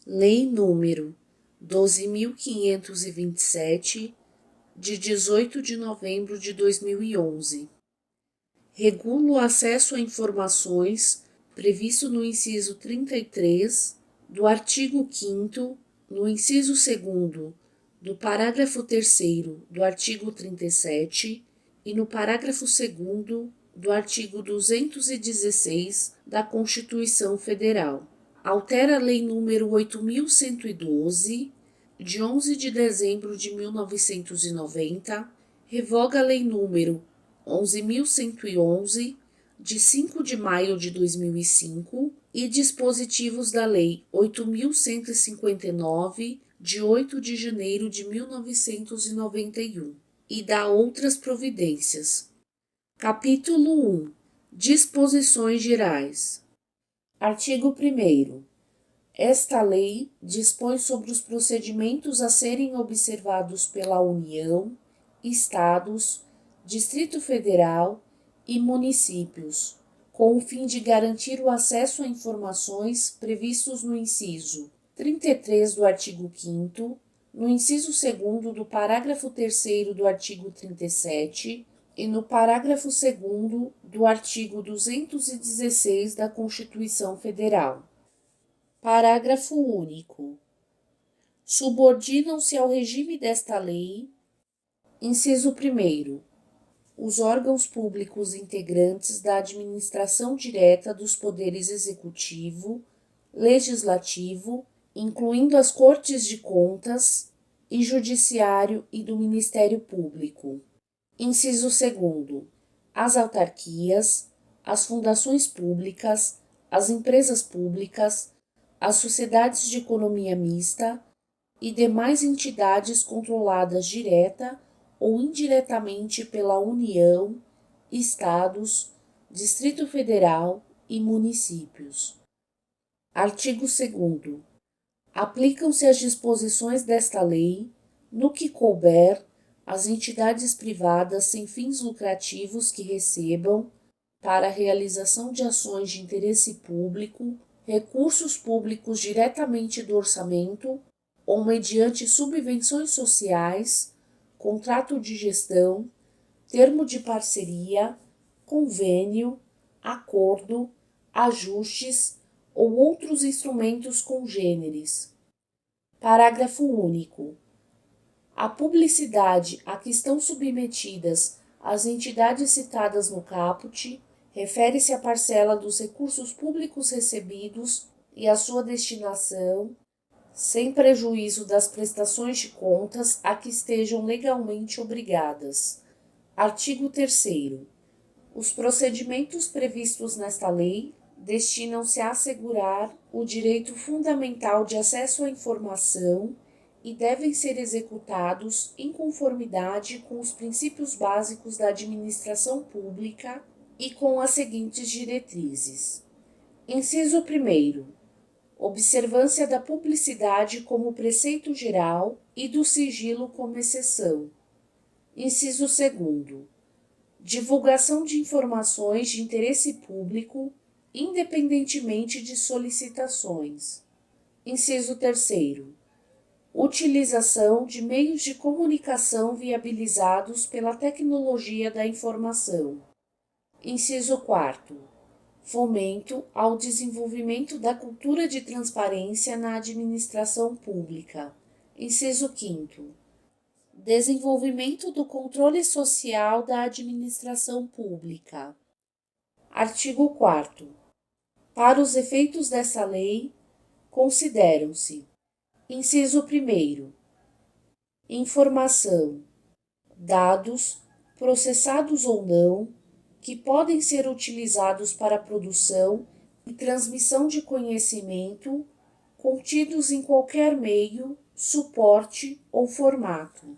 Lei número 12.527, de 18 de novembro de 2011. Regula o acesso a informações previsto no inciso 33 do artigo 5º, no inciso 2º do parágrafo 3º do artigo 37 e no parágrafo 2º do artigo 216 da Constituição Federal. Altera a Lei nº 8.112, de 11 de dezembro de 1990, revoga a Lei nº 11.111, de 5 de maio de 2005, e dispositivos da Lei 8.159, de 8 de janeiro de 1991, e dá outras providências. Capítulo 1. Disposições gerais. Artigo 1º. Esta lei dispõe sobre os procedimentos a serem observados pela União, Estados, Distrito Federal e municípios, com o fim de garantir o acesso a informações previstos no inciso 33 do artigo 5º, no inciso 2º do parágrafo 3º do artigo 37 e no parágrafo 2º do artigo 216 da Constituição Federal. Parágrafo único. Subordinam-se ao regime desta lei: inciso 1º, os órgãos públicos integrantes da administração direta dos poderes executivo, legislativo, incluindo as Cortes de Contas, e Judiciário e do Ministério Público. Inciso 2º, as autarquias, as fundações públicas, as empresas públicas, as sociedades de economia mista e demais entidades controladas direta ou indiretamente pela União, Estados, Distrito Federal e municípios. Artigo 2º. Aplicam-se as disposições desta lei, no que couber, às entidades privadas sem fins lucrativos que recebam, para a realização de ações de interesse público, recursos públicos diretamente do orçamento ou mediante subvenções sociais, contrato de gestão, termo de parceria, convênio, acordo, ajustes ou outros instrumentos congêneres. Parágrafo único. A publicidade a que estão submetidas as entidades citadas no caput refere-se à parcela dos recursos públicos recebidos e à sua destinação, sem prejuízo das prestações de contas a que estejam legalmente obrigadas. Artigo 3º. Os procedimentos previstos nesta lei destinam-se a assegurar o direito fundamental de acesso à informação e devem ser executados em conformidade com os princípios básicos da administração pública e com as seguintes diretrizes. Inciso 1º. Observância da publicidade como preceito geral e do sigilo como exceção. Inciso 2º. Divulgação de informações de interesse público, independentemente de solicitações. Inciso 3º. Utilização de meios de comunicação viabilizados pela tecnologia da informação. Inciso 4º. Fomento ao desenvolvimento da cultura de transparência na administração pública. Inciso 5º. Desenvolvimento do controle social da administração pública. Artigo 4º. Para os efeitos dessa lei, consideram-se: inciso 1º. Informação, dados, processados ou não, que podem ser utilizados para a produção e transmissão de conhecimento, contidos em qualquer meio, suporte ou formato.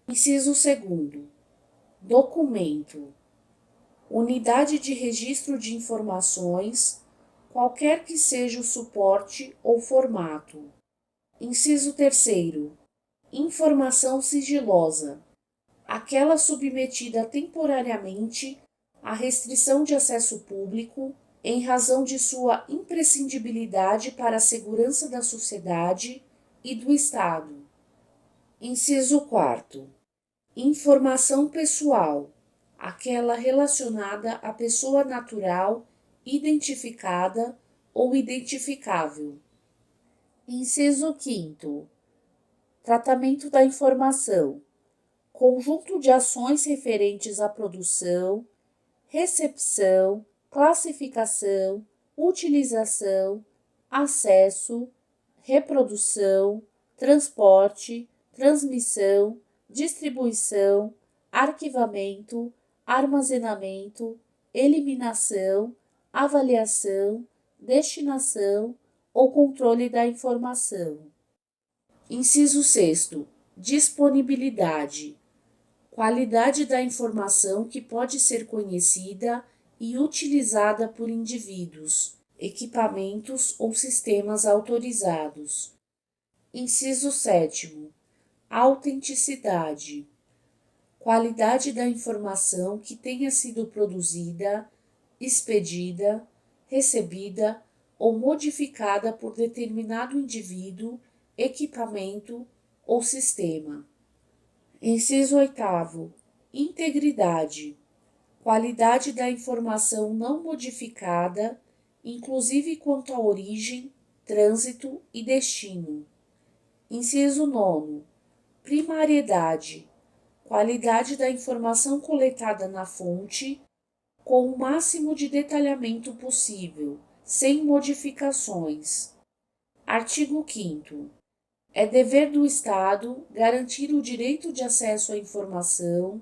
Inciso 2º. Documento, unidade de registro de informações, qualquer que seja o suporte ou formato. Inciso 3º. Informação sigilosa, aquela submetida temporariamente à restrição de acesso público, em razão de sua imprescindibilidade para a segurança da sociedade e do Estado. Inciso 4. Informação pessoal, aquela relacionada à pessoa natural, identificada ou identificável. Inciso 5. Tratamento da informação, conjunto de ações referentes à produção, recepção, classificação, utilização, acesso, reprodução, transporte, transmissão, distribuição, arquivamento, armazenamento, eliminação, avaliação, destinação ou controle da informação. Inciso 6. Disponibilidade. Qualidade da informação que pode ser conhecida e utilizada por indivíduos, equipamentos ou sistemas autorizados. Inciso 7. Autenticidade. Qualidade da informação que tenha sido produzida, expedida, recebida ou modificada por determinado indivíduo, equipamento ou sistema. Inciso 8. Integridade. Qualidade da informação não modificada, inclusive quanto à origem, trânsito e destino. Inciso 9. Primariedade. Qualidade da informação coletada na fonte, com o máximo de detalhamento possível, sem modificações. Artigo 5º. É dever do Estado garantir o direito de acesso à informação,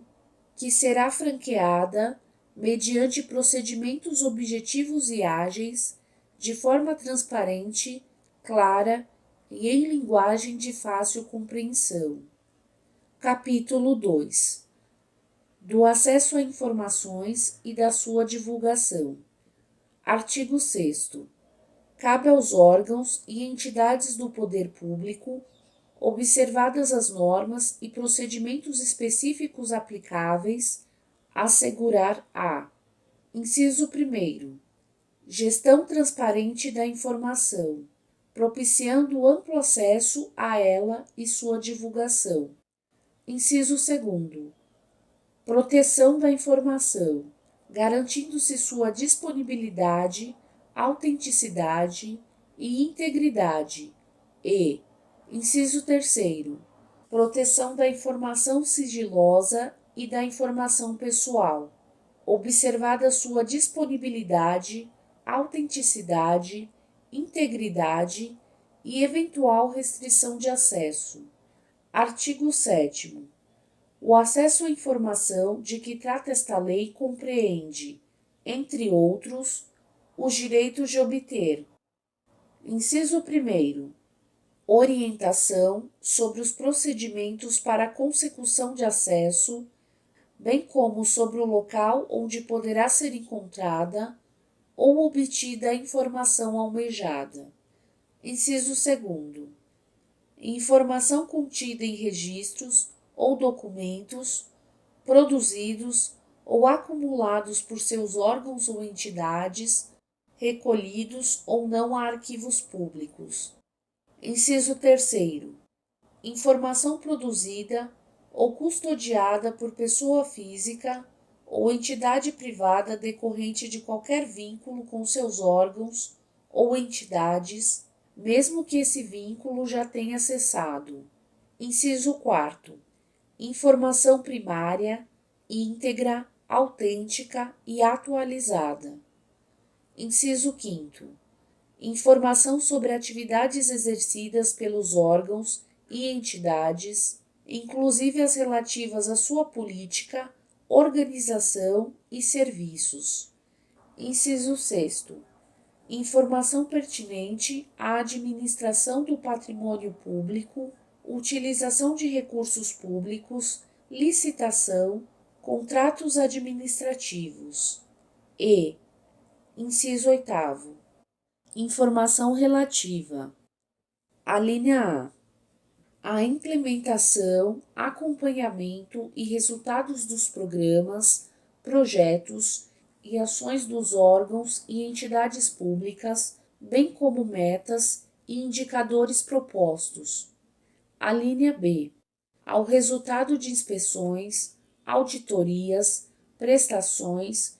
que será franqueada mediante procedimentos objetivos e ágeis, de forma transparente, clara e em linguagem de fácil compreensão. Capítulo 2. Do acesso a informações e da sua divulgação. Artigo 6º. Cabe aos órgãos e entidades do poder público, observadas as normas e procedimentos específicos aplicáveis, assegurar a: inciso 1º, gestão transparente da informação, propiciando amplo acesso a ela e sua divulgação. Inciso 2º, proteção da informação, garantindo-se sua disponibilidade, autenticidade e integridade e, inciso 3º, proteção da informação sigilosa e da informação pessoal, observada sua disponibilidade, autenticidade, integridade e eventual restrição de acesso. Artigo 7º. O acesso à informação de que trata esta lei compreende, entre outros, os direitos de obter: inciso 1º, orientação sobre os procedimentos para a consecução de acesso, bem como sobre o local onde poderá ser encontrada ou obtida a informação almejada. Inciso 2º, informação contida em registros ou documentos produzidos ou acumulados por seus órgãos ou entidades, recolhidos ou não a arquivos públicos. Inciso 3º, informação produzida ou custodiada por pessoa física ou entidade privada decorrente de qualquer vínculo com seus órgãos ou entidades, mesmo que esse vínculo já tenha cessado. Inciso 4º, informação primária, íntegra, autêntica e atualizada. Inciso 5º, informação sobre atividades exercidas pelos órgãos e entidades, inclusive as relativas à sua política, organização e serviços. Inciso 6º, informação pertinente à administração do patrimônio público, utilização de recursos públicos, licitação, contratos administrativos. E, inciso 8º, informação relativa: alínea A implementação, acompanhamento e resultados dos programas, projetos e ações dos órgãos e entidades públicas, bem como metas e indicadores propostos. A linha B. Ao resultado de inspeções, auditorias, prestações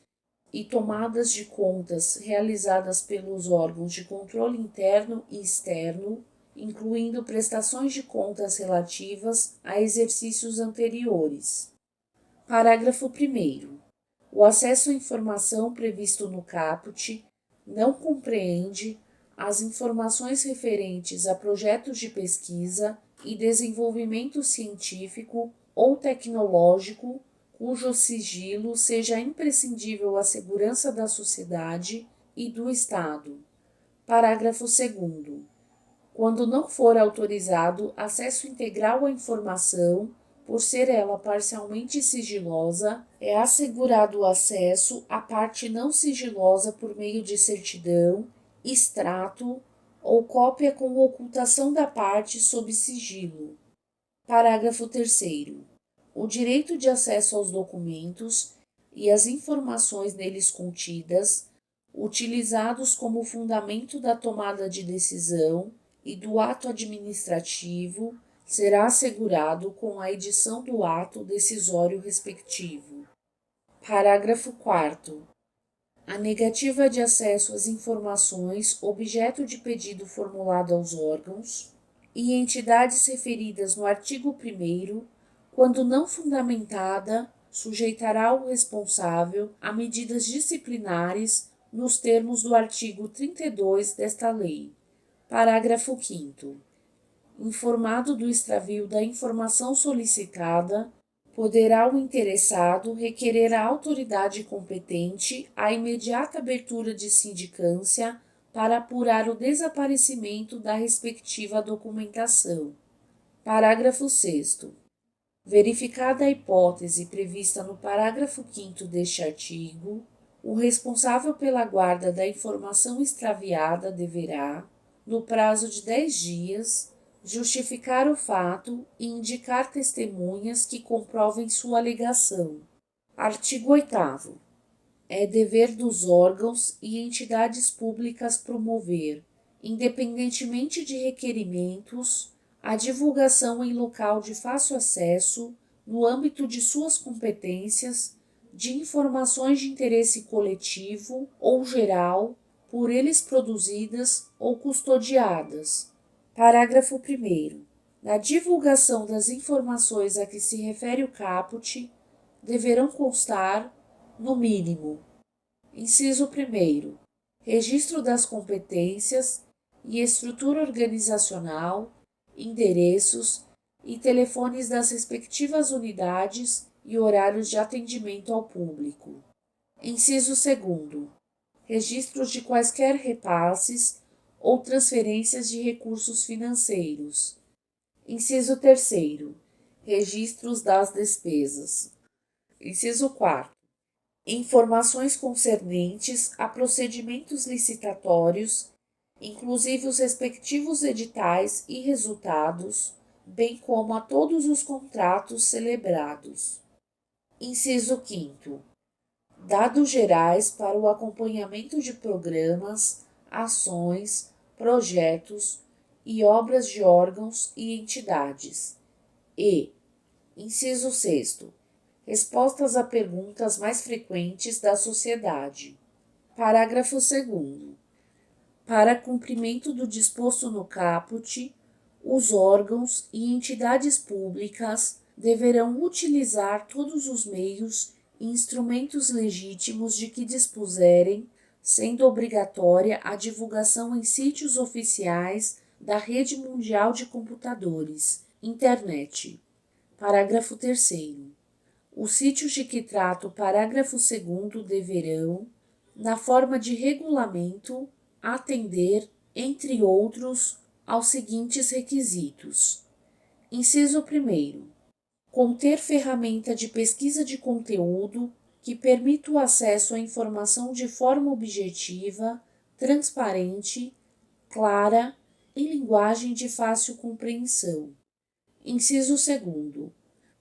e tomadas de contas realizadas pelos órgãos de controle interno e externo, incluindo prestações de contas relativas a exercícios anteriores. Parágrafo 1º. O acesso à informação previsto no caput não compreende as informações referentes a projetos de pesquisa e desenvolvimento científico ou tecnológico cujo sigilo seja imprescindível à segurança da sociedade e do Estado. Parágrafo 2º. Quando não for autorizado acesso integral à informação, por ser ela parcialmente sigilosa, é assegurado o acesso à parte não sigilosa por meio de certidão, extrato ou cópia com ocultação da parte sob sigilo. Parágrafo 3º. O direito de acesso aos documentos e às informações neles contidas, utilizados como fundamento da tomada de decisão e do ato administrativo, será assegurado com a edição do ato decisório respectivo. Parágrafo 4º. A negativa de acesso às informações objeto de pedido formulado aos órgãos e entidades referidas no artigo 1º, quando não fundamentada, sujeitará o responsável a medidas disciplinares nos termos do artigo 32 desta lei. Parágrafo 5º. Informado do extravio da informação solicitada, poderá o interessado requerer à autoridade competente a imediata abertura de sindicância para apurar o desaparecimento da respectiva documentação. Parágrafo 6º. Verificada a hipótese prevista no parágrafo 5º deste artigo, o responsável pela guarda da informação extraviada deverá, no prazo de 10 dias, justificar o fato e indicar testemunhas que comprovem sua alegação. Artigo 8º. É dever dos órgãos e entidades públicas promover, independentemente de requerimentos, a divulgação em local de fácil acesso, no âmbito de suas competências, de informações de interesse coletivo ou geral, por eles produzidas ou custodiadas. Parágrafo 1º. Na divulgação das informações a que se refere o caput, deverão constar, no mínimo: inciso 1º, registro das competências e estrutura organizacional, endereços e telefones das respectivas unidades e horários de atendimento ao público. Inciso 2º, registros de quaisquer repasses ou transferências de recursos financeiros. Inciso 3º, registros das despesas. Inciso 4º, informações concernentes a procedimentos licitatórios, inclusive os respectivos editais e resultados, bem como a todos os contratos celebrados. Inciso 5º, dados gerais para o acompanhamento de programas, ações, projetos e obras de órgãos e entidades. E, inciso 6º, respostas a perguntas mais frequentes da sociedade. Parágrafo 2º. Para cumprimento do disposto no caput, os órgãos e entidades públicas deverão utilizar todos os meios e instrumentos legítimos de que dispuserem, sendo obrigatória a divulgação em sítios oficiais da Rede Mundial de Computadores, Internet. Parágrafo 3º. Os sítios de que trata o parágrafo 2º deverão, na forma de regulamento, atender, entre outros, aos seguintes requisitos. Inciso 1º. Conter ferramenta de pesquisa de conteúdo que permita o acesso à informação de forma objetiva, transparente, clara, em linguagem de fácil compreensão. Inciso 2º.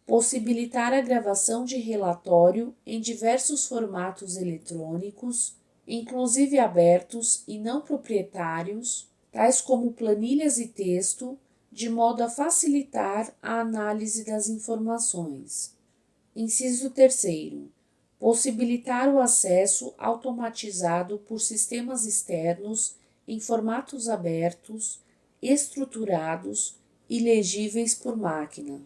possibilitar a gravação de relatório em diversos formatos eletrônicos, inclusive abertos e não proprietários, tais como planilhas e texto, de modo a facilitar a análise das informações. Inciso 3º. Possibilitar o acesso automatizado por sistemas externos em formatos abertos, estruturados e legíveis por máquina.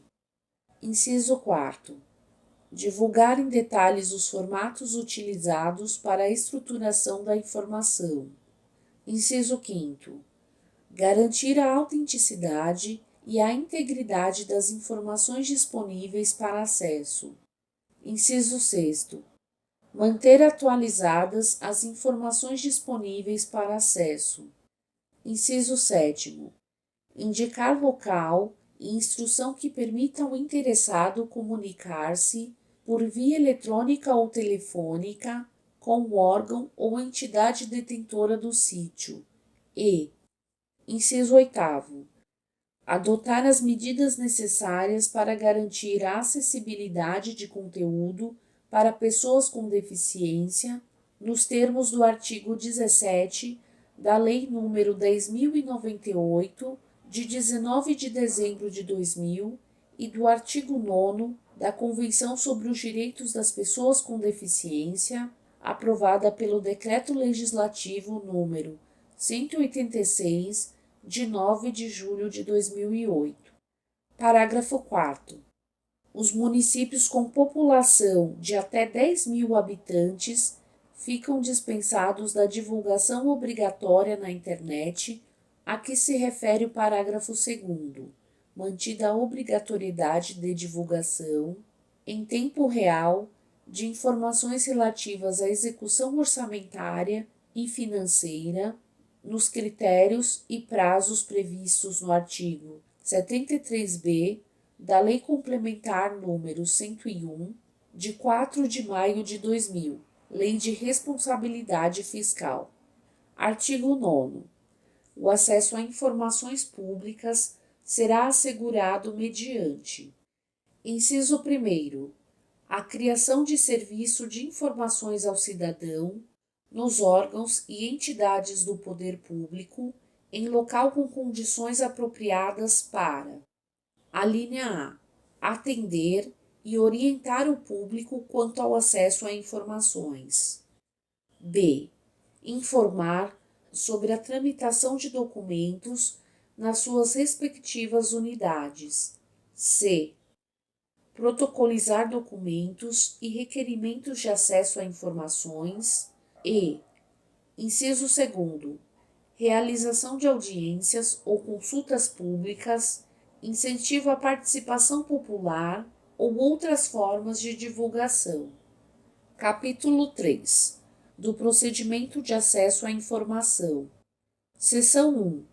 Inciso 4º. Divulgar em detalhes os formatos utilizados para a estruturação da informação. Inciso 5º. Garantir a autenticidade e a integridade das informações disponíveis para acesso. Inciso 6º. Manter atualizadas as informações disponíveis para acesso. Inciso 7º. Indicar local e instrução que permita ao interessado comunicar-se por via eletrônica ou telefônica com o órgão ou entidade detentora do sítio. E, inciso 8º. Adotar as medidas necessárias para garantir a acessibilidade de conteúdo para pessoas com deficiência, nos termos do artigo 17 da Lei nº 10.098, de 19 de dezembro de 2000, e do artigo 9º da Convenção sobre os Direitos das Pessoas com Deficiência, aprovada pelo Decreto Legislativo nº 186, de 9 de julho de 2008. Parágrafo 4º. Os municípios com população de até 10.000 habitantes ficam dispensados da divulgação obrigatória na internet a que se refere o parágrafo 2º, mantida a obrigatoriedade de divulgação, em tempo real, de informações relativas à execução orçamentária e financeira, nos critérios e prazos previstos no artigo 73b da Lei Complementar nº 101, de 4 de maio de 2000, Lei de Responsabilidade Fiscal. Artigo 9º. O acesso a informações públicas será assegurado mediante: inciso 1º. A criação de serviço de informações ao cidadão nos órgãos e entidades do poder público em local com condições apropriadas para: alínea A. Atender e orientar o público quanto ao acesso a informações. B. Informar sobre a tramitação de documentos nas suas respectivas unidades. C. Protocolizar documentos e requerimentos de acesso a informações. E, inciso 2º, realização de audiências ou consultas públicas, incentivo à participação popular ou outras formas de divulgação. Capítulo 3. Do procedimento de acesso à informação. Seção 1.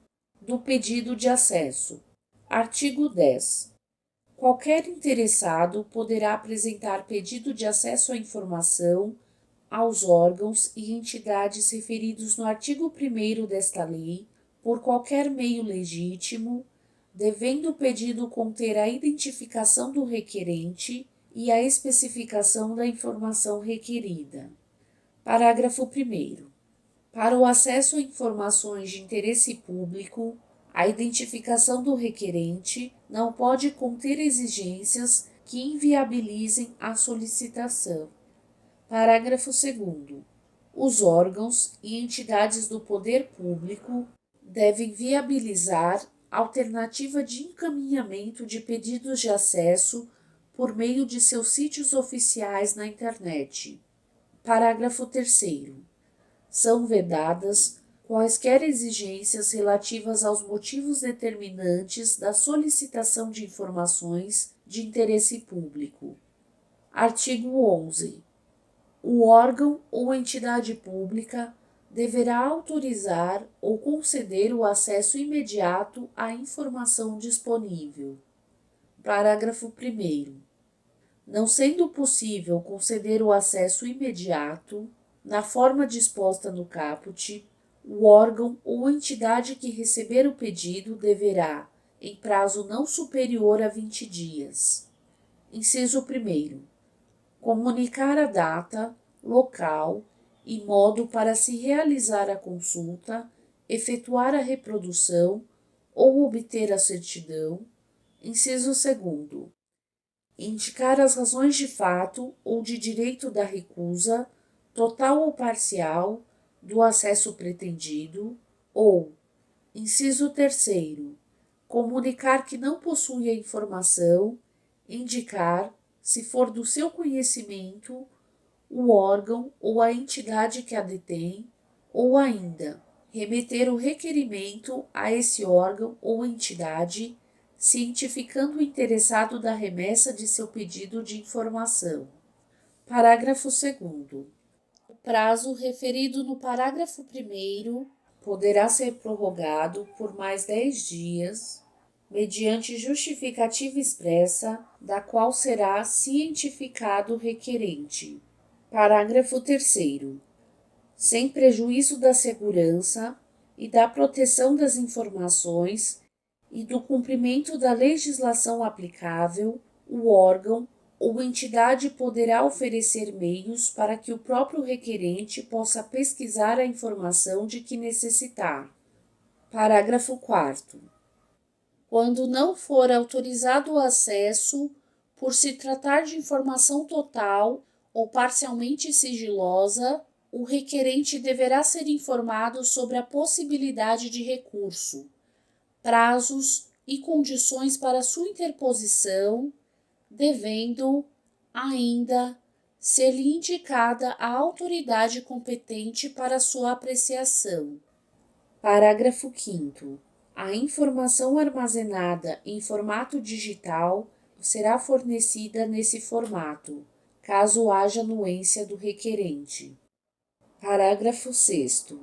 Do pedido de acesso. Artigo 10. Qualquer interessado poderá apresentar pedido de acesso à informação aos órgãos e entidades referidos no artigo 1º desta lei, por qualquer meio legítimo, devendo o pedido conter a identificação do requerente e a especificação da informação requerida. Parágrafo 1º. Para o acesso a informações de interesse público, a identificação do requerente não pode conter exigências que inviabilizem a solicitação. Parágrafo 2º. Os órgãos e entidades do poder público devem viabilizar alternativa de encaminhamento de pedidos de acesso por meio de seus sítios oficiais na internet. Parágrafo 3º. São vedadas quaisquer exigências relativas aos motivos determinantes da solicitação de informações de interesse público. Artigo 11. O órgão ou entidade pública deverá autorizar ou conceder o acesso imediato à informação disponível. Parágrafo 1º. Não sendo possível conceder o acesso imediato, na forma disposta no caput, o órgão ou entidade que receber o pedido deverá, em prazo não superior a 20 dias, Inciso 1º. Comunicar a data, local e modo para se realizar a consulta, efetuar a reprodução ou obter a certidão. Inciso 2º. Indicar as razões de fato ou de direito da recusa, total ou parcial, do acesso pretendido, ou, inciso 3º, comunicar que não possui a informação, indicar, se for do seu conhecimento, o órgão ou a entidade que a detém, ou ainda, remeter o requerimento a esse órgão ou entidade, cientificando o interessado da remessa de seu pedido de informação. Parágrafo 2º. O prazo referido no parágrafo 1º poderá ser prorrogado por mais 10 dias, mediante justificativa expressa, da qual será cientificado o requerente. Parágrafo 3º. Sem prejuízo da segurança e da proteção das informações e do cumprimento da legislação aplicável, o órgão ou entidade poderá oferecer meios para que o próprio requerente possa pesquisar a informação de que necessitar. Parágrafo 4º. Quando não for autorizado o acesso, por se tratar de informação total ou parcialmente sigilosa, o requerente deverá ser informado sobre a possibilidade de recurso, prazos e condições para sua interposição, devendo, ainda, ser-lhe indicada a autoridade competente para sua apreciação. Parágrafo 5º. A informação armazenada em formato digital será fornecida nesse formato, caso haja anuência do requerente. Parágrafo 6º.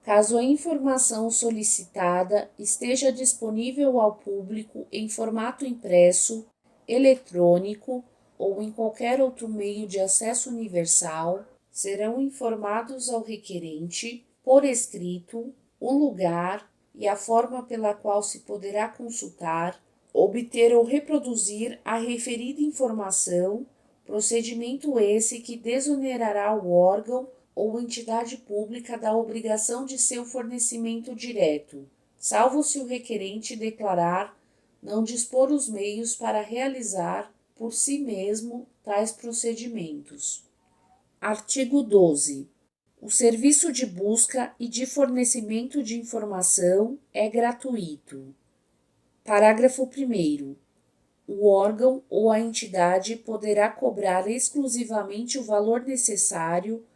Caso a informação solicitada esteja disponível ao público em formato impresso, eletrônico ou em qualquer outro meio de acesso universal, serão informados ao requerente, por escrito, o lugar e a forma pela qual se poderá consultar, obter ou reproduzir a referida informação, procedimento esse que desonerará o órgão ou entidade pública da obrigação de seu fornecimento direto, salvo se o requerente declarar não dispor os meios para realizar por si mesmo tais procedimentos. Artigo 12. O serviço de busca e de fornecimento de informação é gratuito. Parágrafo 1º. O órgão ou a entidade poderá cobrar exclusivamente o valor necessário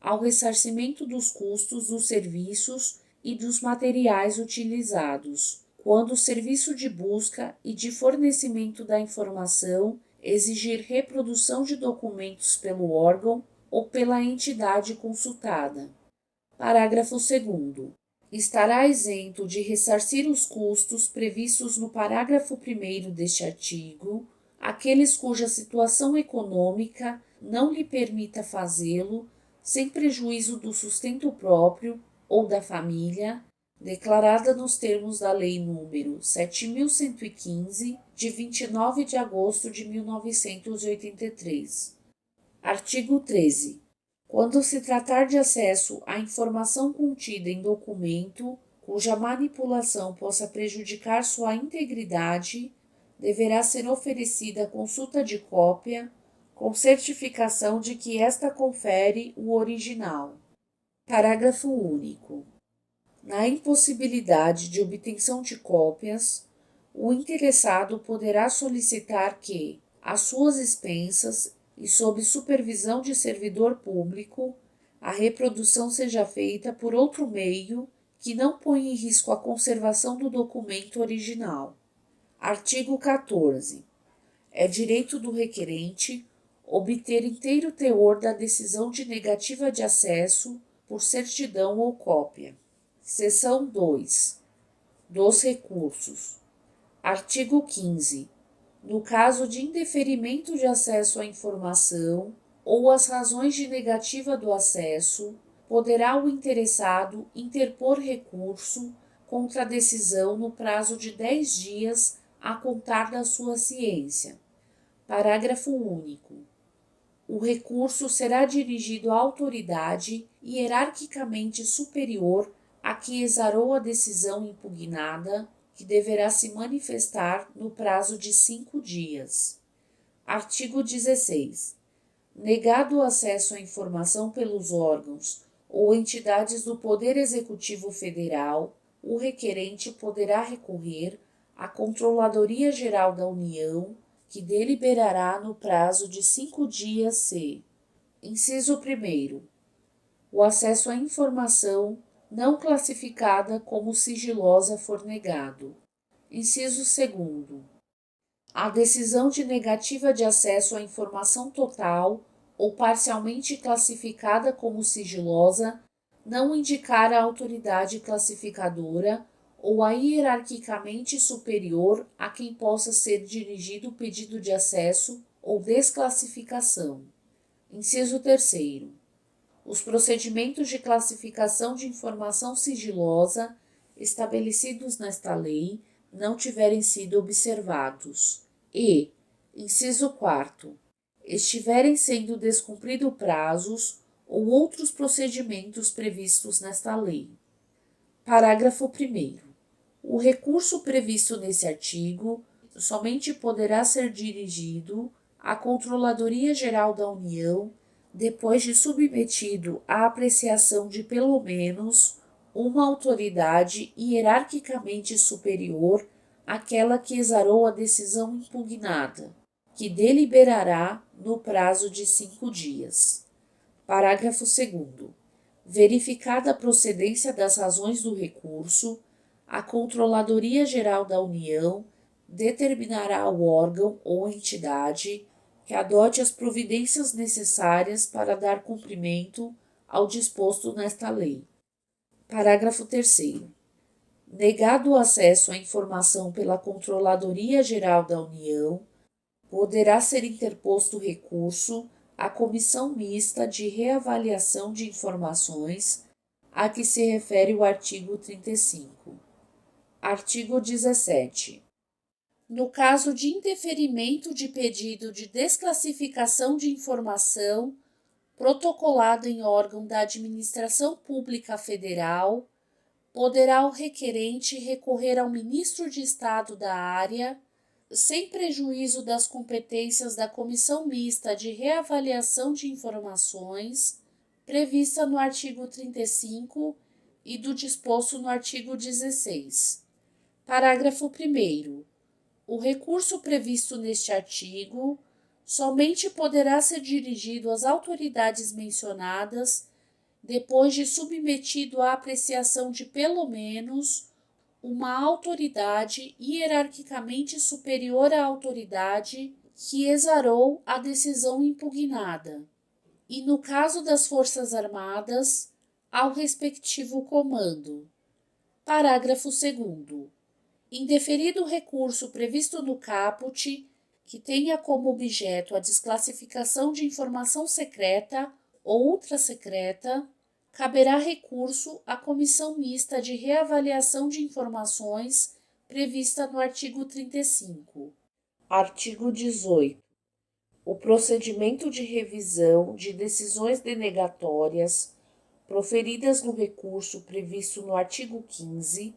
ao ressarcimento dos custos dos serviços e dos materiais utilizados, quando o serviço de busca e de fornecimento da informação exigir reprodução de documentos pelo órgão ou pela entidade consultada. Parágrafo 2º. Estará isento de ressarcir os custos previstos no parágrafo 1º deste artigo aqueles cuja situação econômica não lhe permita fazê-lo sem prejuízo do sustento próprio ou da família, declarada nos termos da Lei nº 7.115, de 29 de agosto de 1983. Artigo 13. Quando se tratar de acesso à informação contida em documento cuja manipulação possa prejudicar sua integridade, deverá ser oferecida consulta de cópia, com certificação de que esta confere o original. Parágrafo único. Na impossibilidade de obtenção de cópias, o interessado poderá solicitar que, às suas expensas e sob supervisão de servidor público, a reprodução seja feita por outro meio que não ponha em risco a conservação do documento original. Artigo 14. É direito do requerente obter inteiro teor da decisão de negativa de acesso por certidão ou cópia. Seção 2. Dos recursos. Artigo 15. No caso de indeferimento de acesso à informação ou as razões de negativa do acesso, poderá o interessado interpor recurso contra a decisão no prazo de 10 dias a contar da sua ciência. Parágrafo único. O recurso será dirigido à autoridade hierarquicamente superior a que exarou a decisão impugnada, que deverá se manifestar no prazo de 5 dias. Artigo 16. Negado o acesso à informação pelos órgãos ou entidades do Poder Executivo Federal, o requerente poderá recorrer à Controladoria Geral da União, que deliberará no prazo de 5 dias se: inciso 1º, o acesso à informação não classificada como sigilosa for negado. Inciso 2º, a decisão de negativa de acesso à informação total ou parcialmente classificada como sigilosa não indicar a autoridade classificadora ou a hierarquicamente superior a quem possa ser dirigido o pedido de acesso ou desclassificação. Inciso 3º. Os procedimentos de classificação de informação sigilosa estabelecidos nesta lei não tiverem sido observados e, inciso 4º, estiverem sendo descumpridos prazos ou outros procedimentos previstos nesta lei. Parágrafo 1º. O recurso previsto nesse artigo somente poderá ser dirigido à Controladoria Geral da União depois de submetido à apreciação de pelo menos uma autoridade hierarquicamente superior àquela que exarou a decisão impugnada, que deliberará no prazo de 5 dias. Parágrafo 2º. Verificada a procedência das razões do recurso, a Controladoria Geral da União determinará o órgão ou entidade que adote as providências necessárias para dar cumprimento ao disposto nesta lei. Parágrafo 3º. Negado o acesso à informação pela Controladoria Geral da União, poderá ser interposto recurso à Comissão Mista de Reavaliação de Informações, a que se refere o artigo 35. Artigo 17. No caso de indeferimento de pedido de desclassificação de informação protocolado em órgão da Administração Pública Federal, poderá o requerente recorrer ao Ministro de Estado da área, sem prejuízo das competências da Comissão Mista de Reavaliação de Informações, prevista no artigo 35 e do disposto no artigo 16. Parágrafo 1º. O recurso previsto neste artigo somente poderá ser dirigido às autoridades mencionadas depois de submetido à apreciação de pelo menos uma autoridade hierarquicamente superior à autoridade que exarou a decisão impugnada, e, no caso das Forças Armadas, ao respectivo comando. Parágrafo 2º. Indeferido o recurso previsto no caput, que tenha como objeto a desclassificação de informação secreta ou ultrasecreta, caberá recurso à Comissão Mista de Reavaliação de Informações prevista no artigo 35. Artigo 18. O procedimento de revisão de decisões denegatórias proferidas no recurso previsto no artigo 15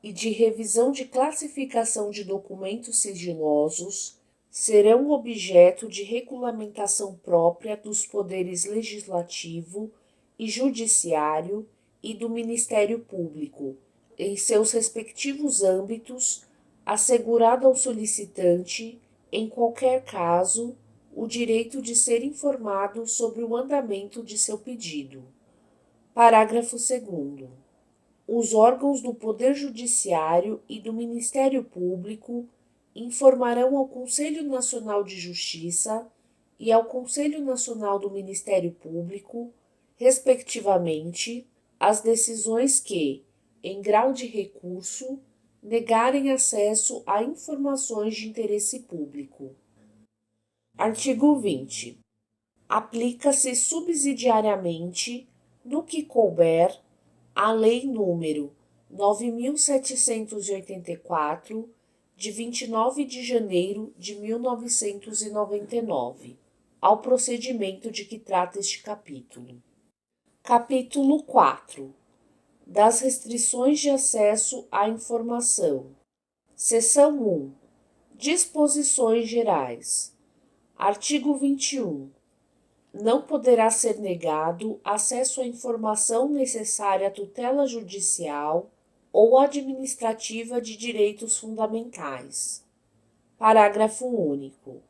e de revisão de classificação de documentos sigilosos serão objeto de regulamentação própria dos poderes legislativo e judiciário e do Ministério Público, em seus respectivos âmbitos, assegurado ao solicitante, em qualquer caso, o direito de ser informado sobre o andamento de seu pedido. Parágrafo 2º. Os órgãos do Poder Judiciário e do Ministério Público informarão ao Conselho Nacional de Justiça e ao Conselho Nacional do Ministério Público, respectivamente, as decisões que, em grau de recurso, negarem acesso a informações de interesse público. Artigo 20. Aplica-se subsidiariamente, no que couber, a Lei nº 9.784, de 29 de janeiro de 1999, ao procedimento de que trata este capítulo. Capítulo 4. Das restrições de acesso à informação. Seção 1. Disposições gerais. Artigo 21. Não poderá ser negado acesso à informação necessária à tutela judicial ou administrativa de direitos fundamentais. Parágrafo único.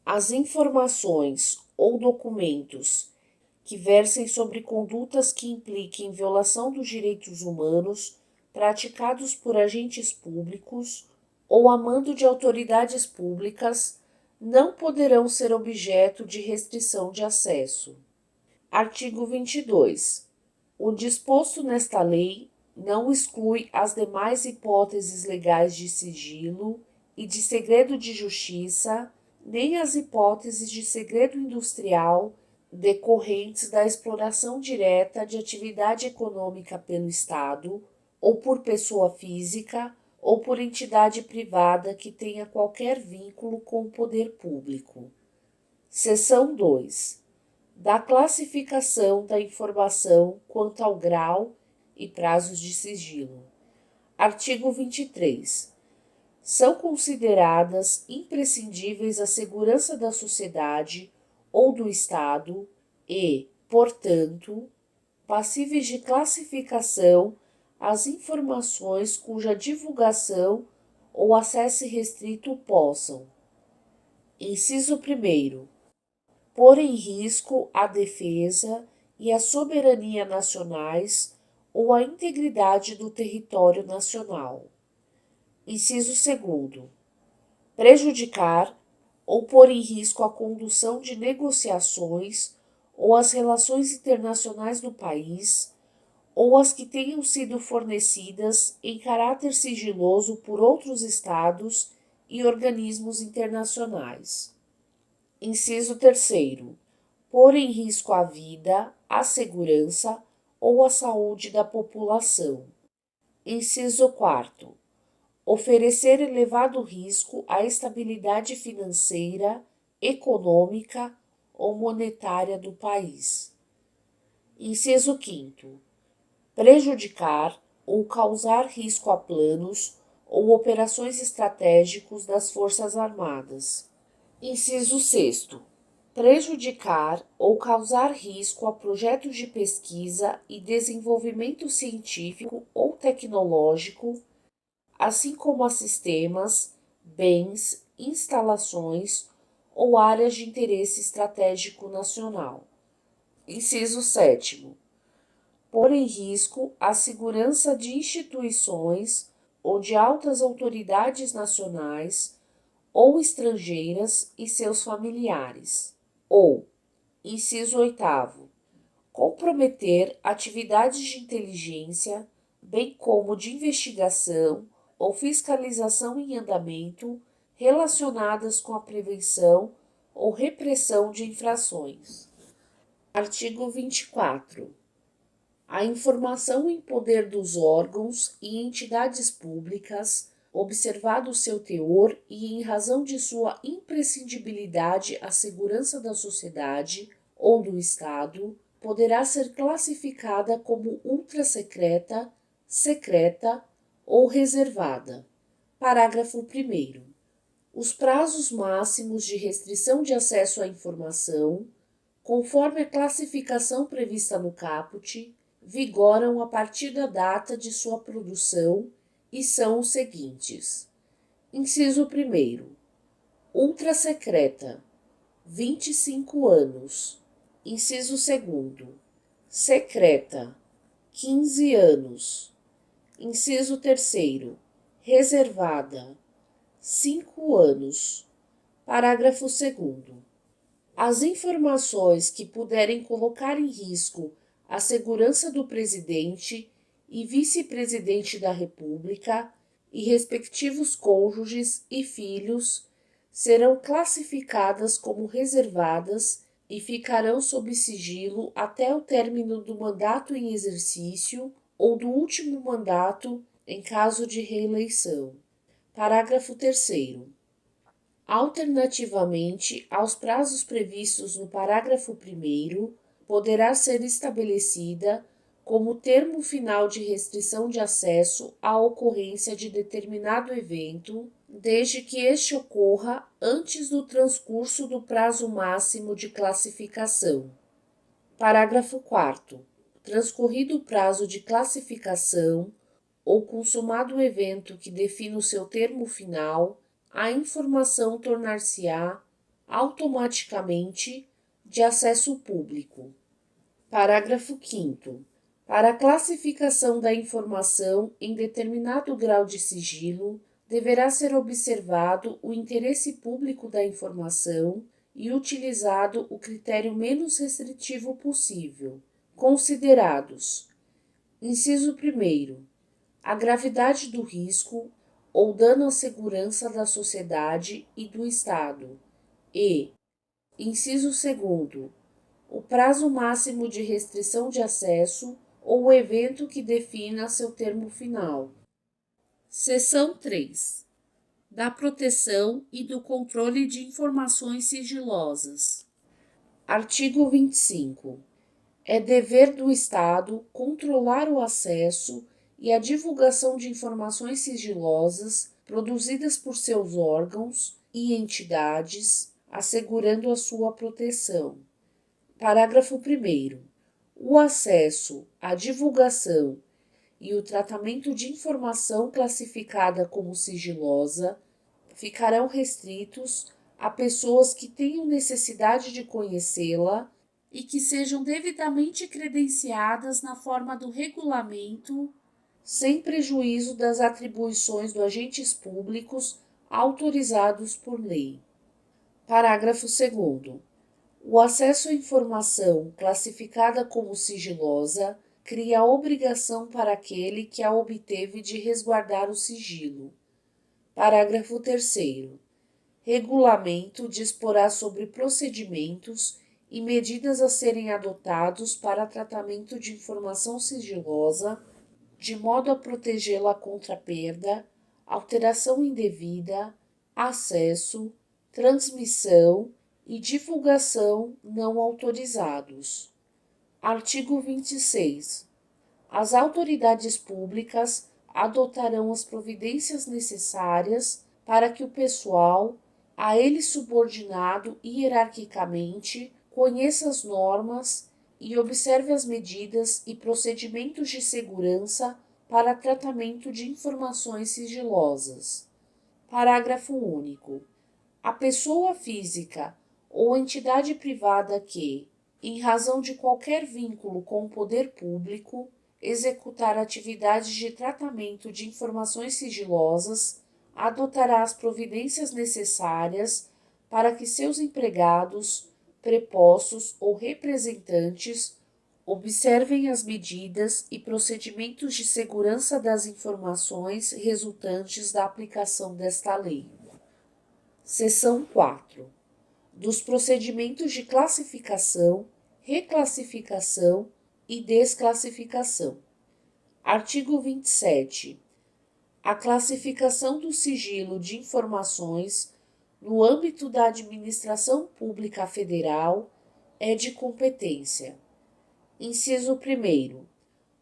As informações ou documentos que versem sobre condutas que impliquem violação dos direitos humanos praticados por agentes públicos ou a mando de autoridades públicas não poderão ser objeto de restrição de acesso. Artigo 22. O disposto nesta lei não exclui as demais hipóteses legais de sigilo e de segredo de justiça, nem as hipóteses de segredo industrial decorrentes da exploração direta de atividade econômica pelo Estado, ou por pessoa física, ou por entidade privada que tenha qualquer vínculo com o poder público. Seção 2. Da classificação da informação quanto ao grau e prazos de sigilo. Artigo 23. São consideradas imprescindíveis à segurança da sociedade ou do Estado e, portanto, passíveis de classificação as informações cuja divulgação ou acesso restrito possam: inciso 1. Pôr em risco a defesa e a soberania nacionais ou a integridade do território nacional. Inciso 2. Prejudicar ou pôr em risco a condução de negociações ou as relações internacionais do país, ou as que tenham sido fornecidas em caráter sigiloso por outros estados e organismos internacionais. Inciso 3. Pôr em risco a vida, a segurança ou a saúde da população. Inciso 4. Oferecer elevado risco à estabilidade financeira, econômica ou monetária do país. Inciso 5. Prejudicar ou causar risco a planos ou operações estratégicos das Forças Armadas. Inciso 6. Prejudicar ou causar risco a projetos de pesquisa e desenvolvimento científico ou tecnológico, assim como a sistemas, bens, instalações ou áreas de interesse estratégico nacional. Inciso 7. Pôr em risco a segurança de instituições ou de altas autoridades nacionais ou estrangeiras e seus familiares. Ou, inciso 8. Comprometer atividades de inteligência, bem como de investigação ou fiscalização em andamento relacionadas com a prevenção ou repressão de infrações. Artigo 24. A informação em poder dos órgãos e entidades públicas, observado seu teor e em razão de sua imprescindibilidade à segurança da sociedade ou do Estado, poderá ser classificada como ultrasecreta, secreta ou reservada. Parágrafo 1º. Os prazos máximos de restrição de acesso à informação, conforme a classificação prevista no caput, vigoram a partir da data de sua produção e são os seguintes. Inciso 1. Ultrasecreta, 25 anos. Inciso 2. Secreta, 15 anos. Inciso 3. Reservada, 5 anos. Parágrafo 2º. As informações que puderem colocar em risco a segurança do presidente e vice-presidente da República e respectivos cônjuges e filhos serão classificadas como reservadas e ficarão sob sigilo até o término do mandato em exercício ou do último mandato em caso de reeleição. Parágrafo 3º. Alternativamente aos prazos previstos no parágrafo 1º, poderá ser estabelecida como termo final de restrição de acesso à ocorrência de determinado evento, desde que este ocorra antes do transcurso do prazo máximo de classificação. Parágrafo 4º. Transcorrido o prazo de classificação ou consumado o evento que define o seu termo final, a informação tornar-se-á automaticamente de acesso público. Parágrafo 5º. Para a classificação da informação em determinado grau de sigilo, deverá ser observado o interesse público da informação e utilizado o critério menos restritivo possível, considerados: inciso 1º, a gravidade do risco ou dano à segurança da sociedade e do Estado, e, inciso 2º, o prazo máximo de restrição de acesso ou o evento que defina seu termo final. Seção 3. Da proteção e do controle de informações sigilosas. Artigo 25. É dever do Estado controlar o acesso e a divulgação de informações sigilosas produzidas por seus órgãos e entidades, assegurando a sua proteção. Parágrafo 1º. O acesso, a divulgação e o tratamento de informação classificada como sigilosa ficarão restritos a pessoas que tenham necessidade de conhecê-la e que sejam devidamente credenciadas na forma do regulamento, sem prejuízo das atribuições dos agentes públicos autorizados por lei. Parágrafo 2º. O acesso à informação classificada como sigilosa cria a obrigação para aquele que a obteve de resguardar o sigilo. Parágrafo 3º. Regulamento disporá sobre procedimentos e medidas a serem adotados para tratamento de informação sigilosa, de modo a protegê-la contra perda, alteração indevida, acesso, transmissão e divulgação não autorizados. Artigo 26. As autoridades públicas adotarão as providências necessárias para que o pessoal, a ele subordinado hierarquicamente, conheça as normas e observe as medidas e procedimentos de segurança para tratamento de informações sigilosas. Parágrafo único. A pessoa física ou entidade privada que, em razão de qualquer vínculo com o poder público, executar atividades de tratamento de informações sigilosas, adotará as providências necessárias para que seus empregados, prepostos ou representantes observem as medidas e procedimentos de segurança das informações resultantes da aplicação desta lei. Seção 4. Dos procedimentos de classificação, reclassificação e desclassificação. Artigo 27. A classificação do sigilo de informações no âmbito da administração pública federal é de competência. Inciso 1º.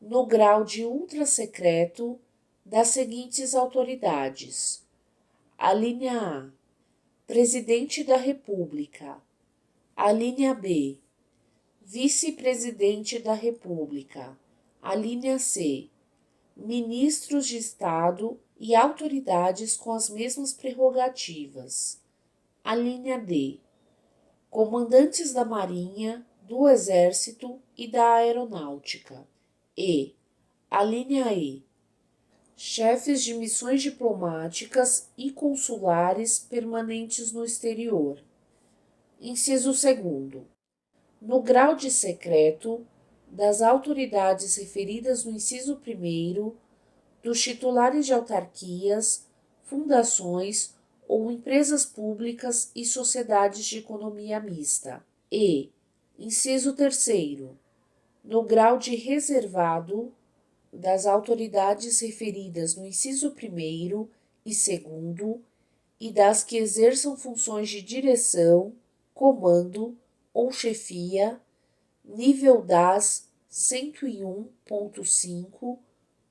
No grau de ultrasecreto das seguintes autoridades. Alínea A. Presidente da República. Alínea B. Vice-presidente da República. Alínea C. Ministros de Estado e autoridades com as mesmas prerrogativas. Alínea D. Comandantes da Marinha, do Exército e da Aeronáutica. E. Alínea E. Chefes de missões diplomáticas e consulares permanentes no exterior. Inciso 2º. No grau de secreto das autoridades referidas no inciso 1º, dos titulares de autarquias, fundações ou empresas públicas e sociedades de economia mista. E, inciso 3º, no grau de reservado das autoridades referidas no inciso 1º e segundo, e das que exerçam funções de direção, comando ou chefia, nível DAS 101.5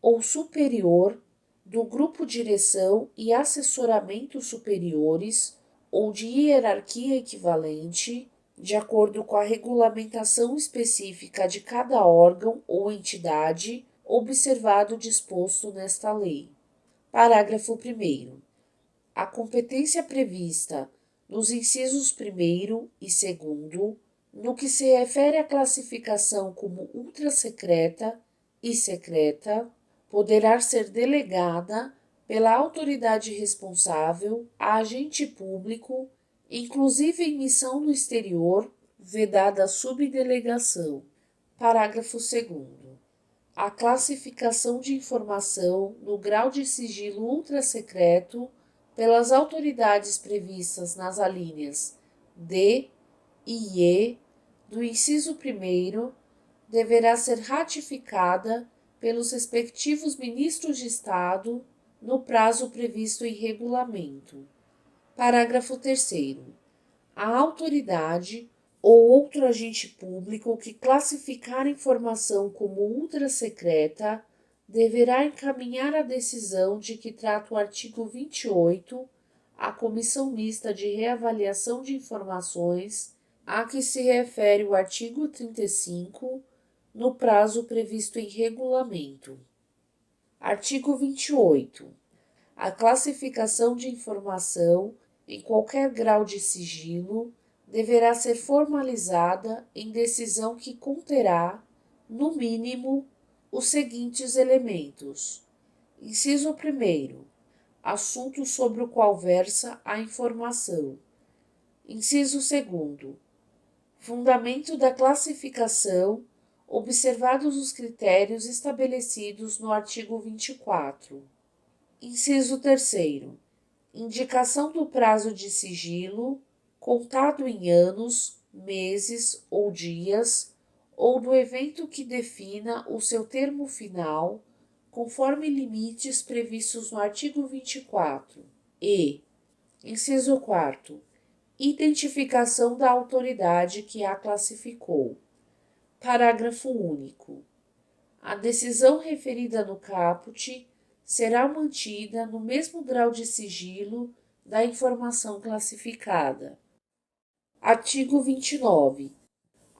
ou superior, do grupo direção e assessoramento superiores ou de hierarquia equivalente, de acordo com a regulamentação específica de cada órgão ou entidade, observado o disposto nesta lei. Parágrafo 1º. A competência prevista nos incisos 1º e 2º, no que se refere à classificação como ultrasecreta e secreta, poderá ser delegada pela autoridade responsável a agente público, inclusive em missão no exterior, vedada a subdelegação. Parágrafo 2º. A classificação de informação no grau de sigilo ultrasecreto pelas autoridades previstas nas alíneas D e E do inciso 1º deverá ser ratificada pelos respectivos ministros de Estado no prazo previsto em regulamento. Parágrafo 3º. A autoridade ou outro agente público que classificar informação como ultrasecreta deverá encaminhar a decisão de que trata o artigo 28 à Comissão Mista de Reavaliação de Informações a que se refere o artigo 35, no prazo previsto em regulamento. Artigo 28. A classificação de informação em qualquer grau de sigilo deverá ser formalizada em decisão que conterá, no mínimo, os seguintes elementos. Inciso 1º. Assunto sobre o qual versa a informação. Inciso 2º. Fundamento da classificação, observados os critérios estabelecidos no artigo 24. Inciso 3º. Indicação do prazo de sigilo, contado em anos, meses ou dias, ou do evento que defina o seu termo final, conforme limites previstos no artigo 24. E, inciso 4º, identificação da autoridade que a classificou. Parágrafo único. A decisão referida no caput será mantida no mesmo grau de sigilo da informação classificada. Artigo 29.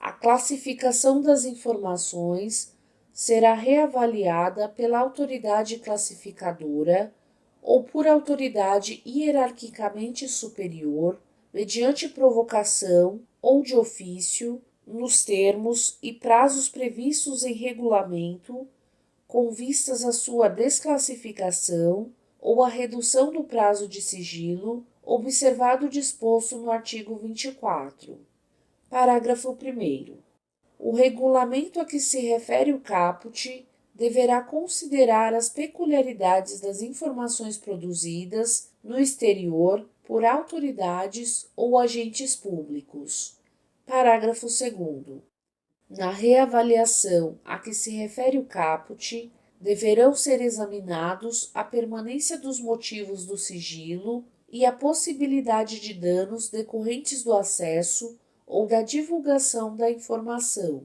A classificação das informações será reavaliada pela autoridade classificadora ou por autoridade hierarquicamente superior, mediante provocação ou de ofício, nos termos e prazos previstos em regulamento, com vistas à sua desclassificação ou à redução do prazo de sigilo, observado o disposto no artigo 24. Parágrafo 1º. O regulamento a que se refere o caput deverá considerar as peculiaridades das informações produzidas no exterior por autoridades ou agentes públicos. Parágrafo 2º. Na reavaliação a que se refere o caput, deverão ser examinados a permanência dos motivos do sigilo e a possibilidade de danos decorrentes do acesso ou da divulgação da informação.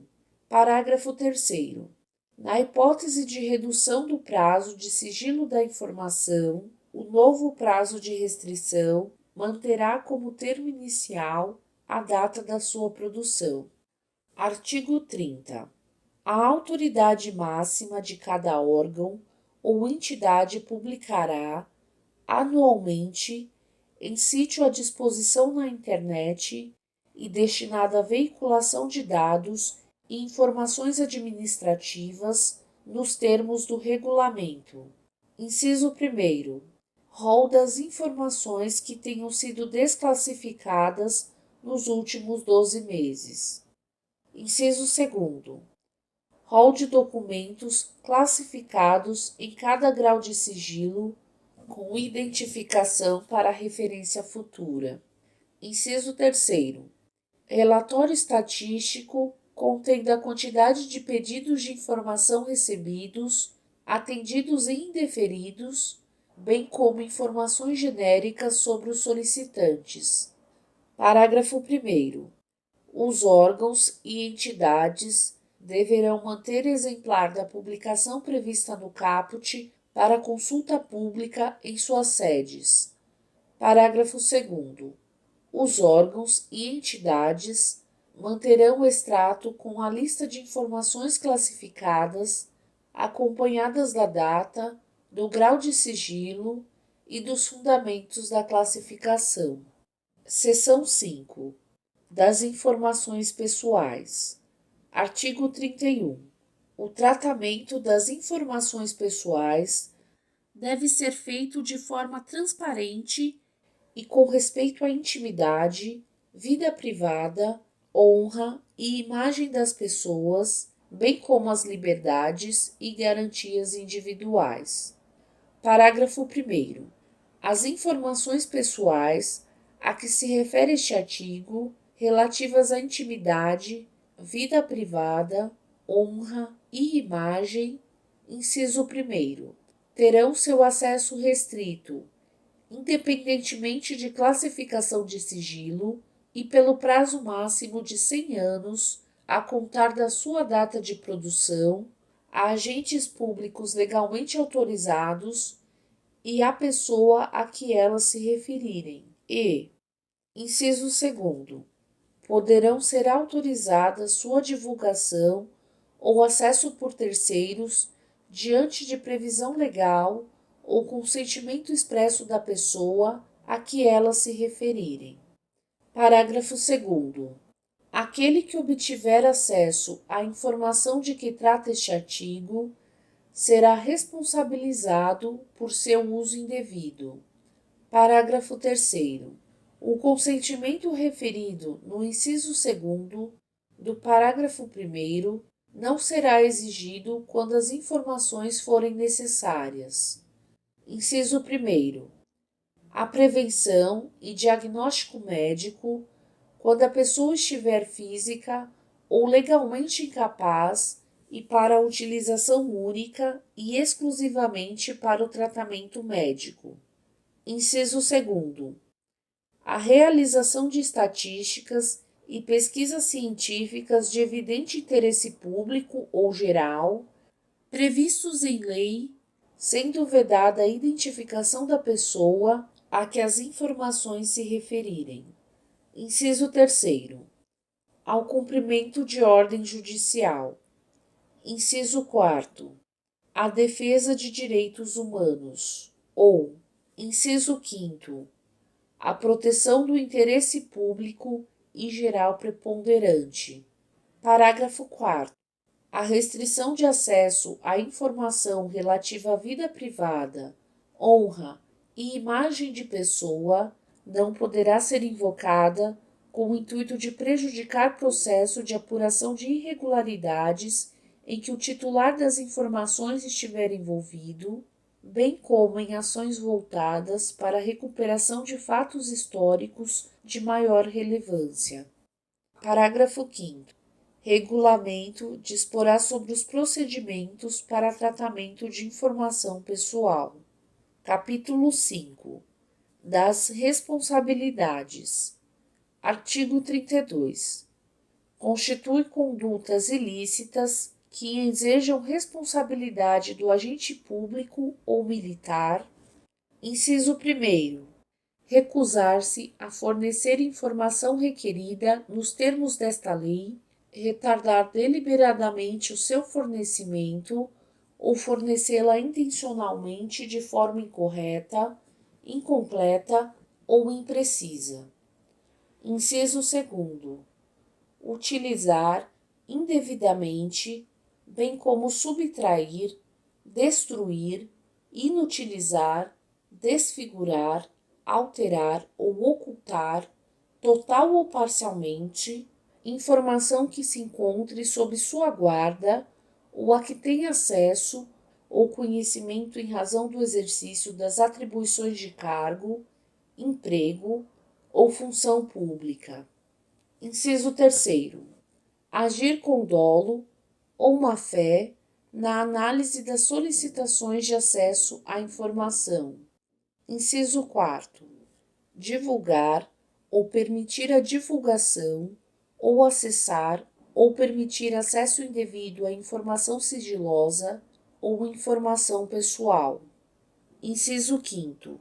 Parágrafo 3º. Na hipótese de redução do prazo de sigilo da informação, o novo prazo de restrição manterá como termo inicial a data da sua produção. Artigo 30. A autoridade máxima de cada órgão ou entidade publicará, anualmente, em sítio à disposição na internet e destinado à veiculação de dados e informações administrativas nos termos do regulamento. Inciso 1º. Rol das informações que tenham sido desclassificadas nos últimos 12 meses. Inciso 2º. Rol de documentos classificados em cada grau de sigilo com identificação para referência futura. Inciso 3º. Relatório estatístico contendo a quantidade de pedidos de informação recebidos, atendidos e indeferidos, bem como informações genéricas sobre os solicitantes. Parágrafo 1º. Os órgãos e entidades deverão manter exemplar da publicação prevista no caput para consulta pública em suas sedes. Parágrafo 2º. Os órgãos e entidades manterão o extrato com a lista de informações classificadas, acompanhadas da data, do grau de sigilo e dos fundamentos da classificação. Seção 5. Das informações pessoais. Artigo 31. O tratamento das informações pessoais deve ser feito de forma transparente e com respeito à intimidade, vida privada, honra e imagem das pessoas, bem como às liberdades e garantias individuais. Parágrafo 1º. As informações pessoais a que se refere este artigo, relativas à intimidade, vida privada, honra e imagem, inciso 1º, terão seu acesso restrito, independentemente de classificação de sigilo e pelo prazo máximo de 100 anos, a contar da sua data de produção, a agentes públicos legalmente autorizados e à pessoa a que elas se referirem. E, inciso 2º, poderão ser autorizadas sua divulgação ou acesso por terceiros diante de previsão legal ou consentimento expresso da pessoa a que elas se referirem. Parágrafo 2º. Aquele que obtiver acesso à informação de que trata este artigo será responsabilizado por seu uso indevido. Parágrafo 3º. O consentimento referido no inciso 2º do parágrafo 1º não será exigido quando as informações forem necessárias. Inciso 1º. A prevenção e diagnóstico médico, quando a pessoa estiver física ou legalmente incapaz e para a utilização única e exclusivamente para o tratamento médico. Inciso 2º. A realização de estatísticas e pesquisas científicas de evidente interesse público ou geral, previstos em lei, sendo vedada a identificação da pessoa a que as informações se referirem. Inciso 3º. Ao cumprimento de ordem judicial. Inciso 4º. A defesa de direitos humanos. Ou, inciso 5º. A proteção do interesse público e geral preponderante. Parágrafo 4º. A restrição de acesso à informação relativa à vida privada, honra e imagem de pessoa não poderá ser invocada com o intuito de prejudicar processo de apuração de irregularidades em que o titular das informações estiver envolvido, bem como em ações voltadas para a recuperação de fatos históricos de maior relevância. Parágrafo 5º. Regulamento disporá sobre os procedimentos para tratamento de informação pessoal. Capítulo 5. Das responsabilidades. Artigo 32. Constitui condutas ilícitas que enzejam responsabilidade do agente público ou militar. Inciso 1º. Recusar-se a fornecer informação requerida nos termos desta lei, retardar deliberadamente o seu fornecimento ou fornecê-la intencionalmente de forma incorreta, incompleta ou imprecisa. Inciso 2º. Utilizar indevidamente, bem como subtrair, destruir, inutilizar, desfigurar, alterar ou ocultar, total ou parcialmente, informação que se encontre sob sua guarda ou a que tenha acesso ou conhecimento em razão do exercício das atribuições de cargo, emprego ou função pública. Inciso 3º. Agir com dolo ou má-fé na análise das solicitações de acesso à informação. Inciso 4. Divulgar ou permitir a divulgação ou acessar ou permitir acesso indevido à informação sigilosa ou informação pessoal. Inciso 5º.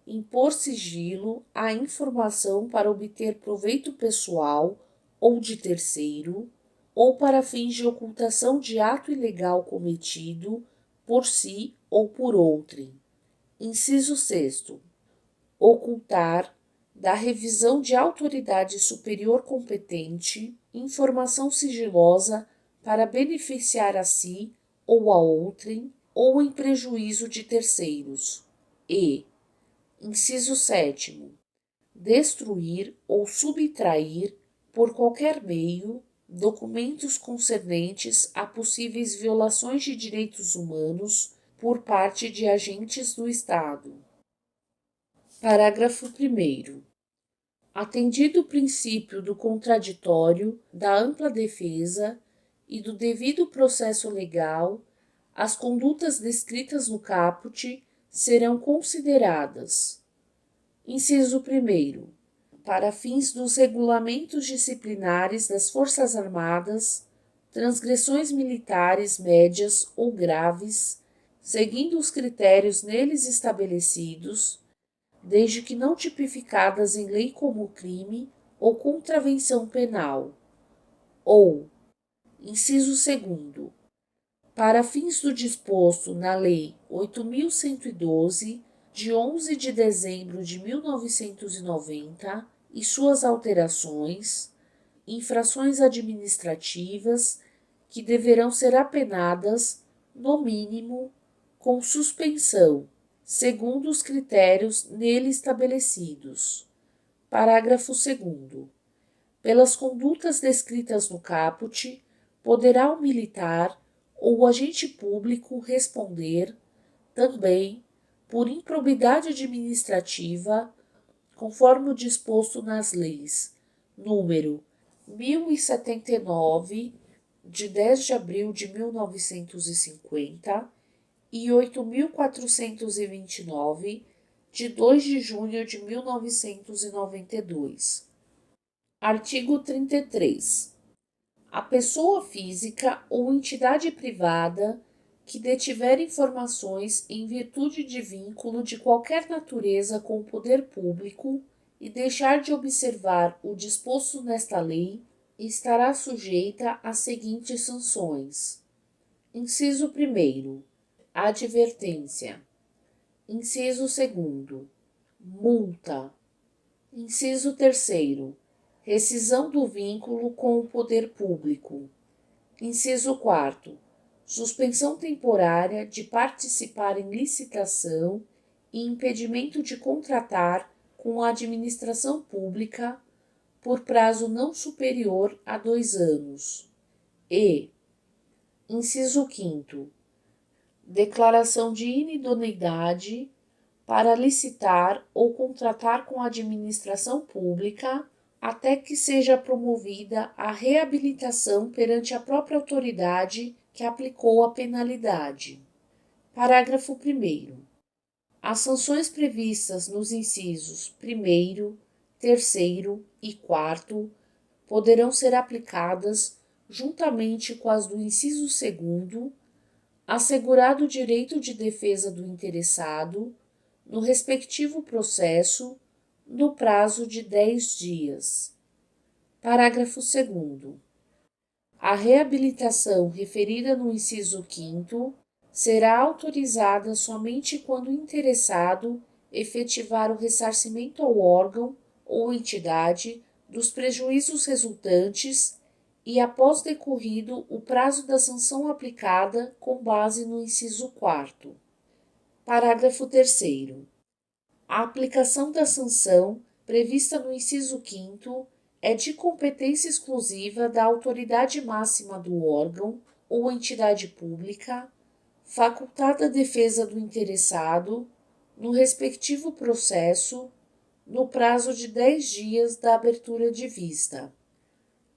Impor sigilo à informação para obter proveito pessoal ou de terceiro, ou para fins de ocultação de ato ilegal cometido por si ou por outrem. Inciso 6º. Ocultar, da revisão de autoridade superior competente, informação sigilosa para beneficiar a si ou a outrem, ou em prejuízo de terceiros. E, inciso 7º, destruir ou subtrair, por qualquer meio, documentos concernentes a possíveis violações de direitos humanos por parte de agentes do Estado. Parágrafo 1º. Atendido o princípio do contraditório, da ampla defesa e do devido processo legal, as condutas descritas no caput serão consideradas: inciso 1º, para fins dos regulamentos disciplinares das Forças Armadas, transgressões militares médias ou graves, seguindo os critérios neles estabelecidos, desde que não tipificadas em lei como crime ou contravenção penal. Ou, inciso 2º, para fins do disposto na Lei 8.112, de 11 de dezembro de 1990, e suas alterações, infrações administrativas que deverão ser apenadas, no mínimo, com suspensão, segundo os critérios nele estabelecidos. Parágrafo 2º. Pelas condutas descritas no caput, poderá o militar ou o agente público responder, também, por improbidade administrativa, conforme o disposto nas leis número 1079, de 10 de abril de 1950, e 8.429, de 2 de junho de 1992. Artigo 33. A pessoa física ou entidade privada que detiver informações em virtude de vínculo de qualquer natureza com o poder público e deixar de observar o disposto nesta lei, estará sujeita às seguintes sanções: inciso 1º, advertência; inciso 2º, multa; inciso 3º, rescisão do vínculo com o poder público; inciso 4º, suspensão temporária de participar em licitação e impedimento de contratar com a administração pública por prazo não superior a 2 anos. E, inciso 5º, declaração de inidoneidade para licitar ou contratar com a administração pública até que seja promovida a reabilitação perante a própria autoridade que aplicou a penalidade. Parágrafo 1º. As sanções previstas nos incisos 1º, 3º e 4º poderão ser aplicadas juntamente com as do inciso 2º, assegurado o direito de defesa do interessado, no respectivo processo, no prazo de 10 dias. Parágrafo 2º. A reabilitação referida no inciso 5º será autorizada somente quando o interessado efetivar o ressarcimento ao órgão ou entidade dos prejuízos resultantes e após decorrido o prazo da sanção aplicada com base no inciso 4º. Parágrafo 3º. A aplicação da sanção prevista no inciso 5º é de competência exclusiva da autoridade máxima do órgão ou entidade pública, facultada a defesa do interessado, no respectivo processo, no prazo de 10 dias da abertura de vista.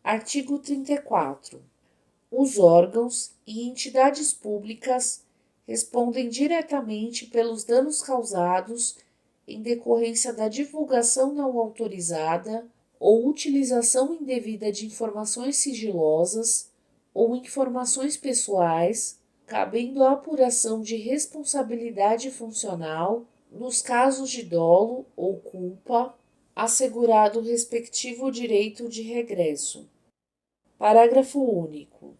Artigo 34. Os órgãos e entidades públicas respondem diretamente pelos danos causados em decorrência da divulgação não autorizada ou utilização indevida de informações sigilosas ou informações pessoais, cabendo a apuração de responsabilidade funcional nos casos de dolo ou culpa, assegurado o respectivo direito de regresso. Parágrafo único.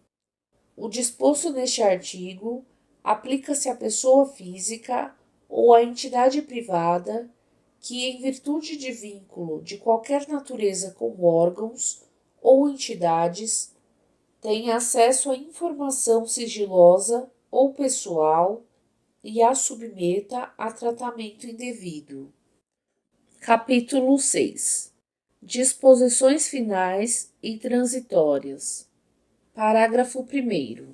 O disposto neste artigo aplica-se à pessoa física ou à entidade privada que, em virtude de vínculo de qualquer natureza com órgãos ou entidades, tenha acesso à informação sigilosa ou pessoal e a submeta a tratamento indevido. Capítulo 6. Disposições finais e transitórias. Parágrafo 1º.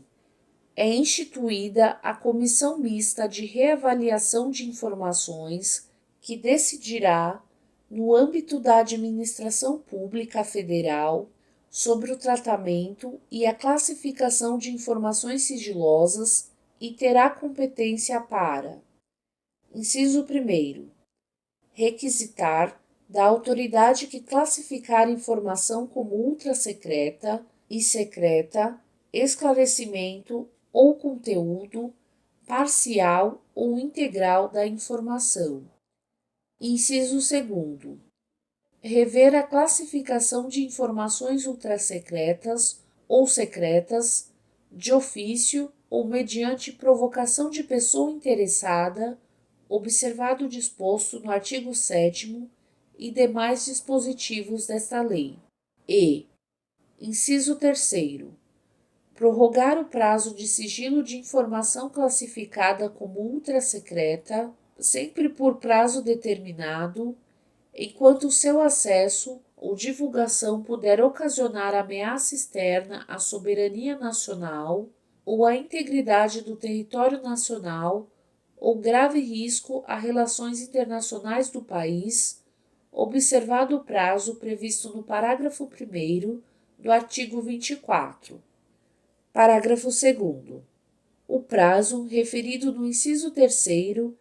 É instituída a Comissão Mista de Reavaliação de Informações, que decidirá, no âmbito da Administração Pública Federal, sobre o tratamento e a classificação de informações sigilosas e terá competência para: inciso 1º, requisitar da autoridade que classificar informação como ultrasecreta e secreta, esclarecimento ou conteúdo parcial ou integral da informação. Inciso 2º. Rever a classificação de informações ultrasecretas ou secretas de ofício ou mediante provocação de pessoa interessada, observado o disposto no artigo 7º e demais dispositivos desta lei. E, inciso 3º, prorrogar o prazo de sigilo de informação classificada como ultrasecreta, sempre por prazo determinado, enquanto seu acesso ou divulgação puder ocasionar ameaça externa à soberania nacional ou à integridade do território nacional ou grave risco a relações internacionais do país, observado o prazo previsto no parágrafo 1º do artigo 24. Parágrafo 2º. O prazo referido no inciso 3º